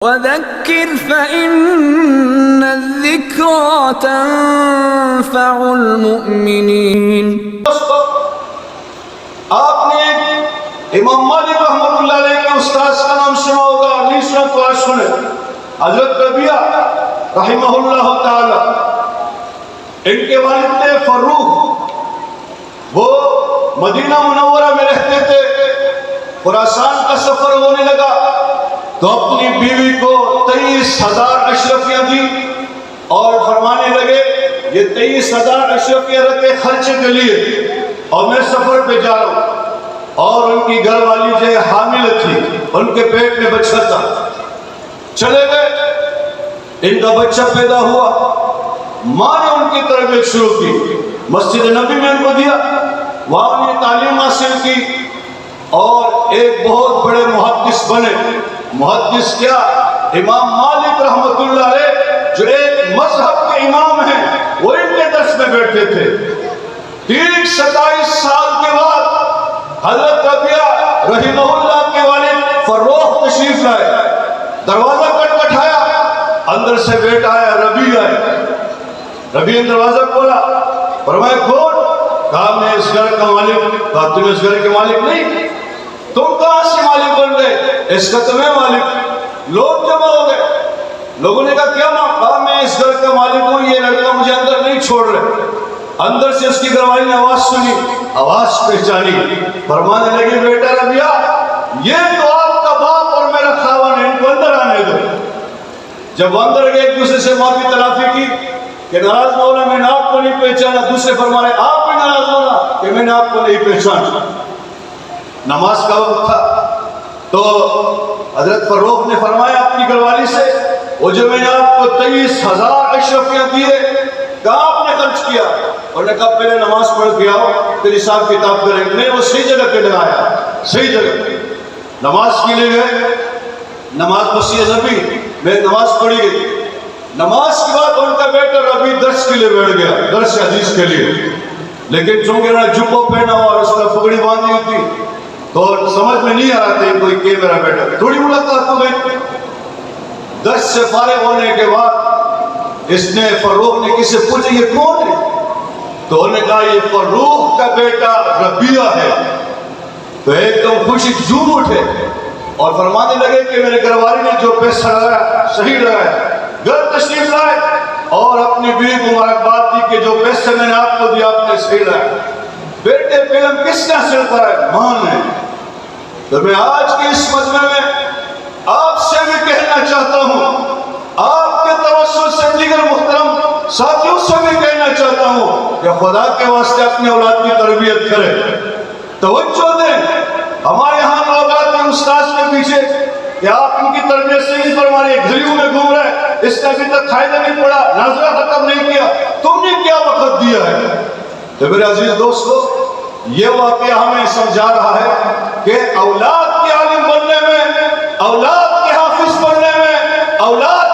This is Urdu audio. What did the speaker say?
وذكر فإن الذكرى تنفع المؤمنين۔ آپ نے امام مالک رحمۃ اللہ علیہ کے استاذ کا نام سنا ہوگا، نہیں سنا تو آج سنے، حضرت ربیہ رحمہ اللہ تعالی۔ ان کے والد تھے فروخ، وہ مدینہ منورہ میں رہتے تھے۔ خراسان کا سفر ہونے لگا تو اپنی بیوی کو 23,000 اشرفیاں دی اور فرمانے لگے یہ 23,000 اشرفیاں رکھے خرچے کے لیے اور میں سفر پہ جا رہا ہوں۔ اور ان کی گھر والی جو حامل تھی، ان کے پیٹ میں بچہ تھا، چلے گئے۔ ان کا بچہ پیدا ہوا، ماں نے ان کی تربیت شروع کی، مسجد نبی میں ان کو دیا، وہاں نے تعلیم حاصل کی اور ایک بہت بڑے محدث بنے۔ محدث کیا؟ امام مالک رحمۃ اللہ علیہ جو ایک مذہب کے امام ہیں، وہ ان کے درس میں بیٹھتے تھے۔ ٹھیک 27 سال کے بعد حضرت ربیہ رحمہ اللہ کے والد فروخ تشریف لائے، دروازہ کھٹکھٹایا، اندر سے بیٹا آیا، ربی آئے۔ ربی نے دروازہ کھولا، فرمایا کون؟ کہا میں اس گھر کا مالک۔ کہا تم اس گھر کے مالک نہیں، تم کہاں سے مالک بن گئے؟ اس کا تمہیں مالک۔ لوگ جمع ہو گئے، لوگوں نے کہا کیا ماں؟ کہا میں اس گھر کا مالک ہوں، یہ لڑکا مجھے اندر نہیں چھوڑ رہے۔ اندر سے اس کی گھر والی نے آواز سنی، آواز پہچانی، فرمانے لگی بیٹا ربیہ یہ تو آپ کا باپ اور میرا خاوند ہے، ان کو اندر آنے دو۔ جب اندر گئے ایک دوسرے سے معافی تلافی کی کہ ناراض نہ ہونا، میں نے آپ کو نہیں پہچانا۔ دوسرے فرمانے آپ بھی ناراض ہونا کہ میں نے آپ کو نہیں پہچانا۔ نماز کا وقت تھا تو حضرت فروخ نے فرمایا اپنی گھر والی سے وہ جو میں نے آپ کو 23,000 اشرفیاں دیے کہاں آپ نے خرچ کیا؟ اور نے کہا پہلے نماز پڑھ کے آؤ پھر حساب کتاب کریں گے۔ میں وہ صحیح جگہ پہ لگایا، صحیح جگہ نماز کے لیے گئے، نماز مسجد نبی میں نماز پڑھی گئی۔ نماز کے بعد ان کا بیٹا ربی درس کے لیے بیٹھ گیا، درس حدیث کے لیے، لیکن چونکہ انہوں نے جبہ پہنا ہوا اور اس کا پگڑی باندھی ہوئی تھی تو سمجھ میں نہیں آ رہا تھا کوئی کہ میرا بیٹا۔ تھوڑی ملاقات ہو گئی، درس سے فارغ ہونے کے بعد اس نے فروخ نے کسی سے پوچھا یہ کون ہے؟ تو انہوں نے کہا یہ فروخ کا بیٹا ربیہ ہے۔ تو ایک دم خوشی جھوم اٹھے اور فرمانے لگے کہ میرے گھر والی نے جو پیسہ لگایا صحیح لگایا۔ گھر تشریف لائے اور اپنی بیوی کو مبارکباد دی کہ جو پیسے میں نے آپ کو دیا آپ نے صحیح لگایا۔ بیٹے فلم کس نے حاصل کرا ہے؟ ماں نے۔ تو میں آج کے اس مجمع میں آپ سے بھی کہنا چاہتا ہوں، آپ کے توسط سے دیگر محترم ساتھیوں سے بھی کہنا چاہتا ہوں کہ خدا کے واسطے اپنے اولاد کی تربیت کریں، توجہ دیں۔ ہمارے یہاں لوگ آتے ہیں استاذ کے پیچھے کہ آپ ان کی تربیت سے نہیں فرما رہے، گھریوں میں گھوم رہے، اس نے ابھی تک قاعدہ نہیں پڑھا، نازلہ ختم نہیں کیا، تم نے کیا وقت دیا ہے؟ تو میرے عزیز دوستو، یہ واقعہ ہمیں سمجھا رہا ہے کہ اولاد کے عالم بننے میں، اولاد کے حافظ بننے میں، اولاد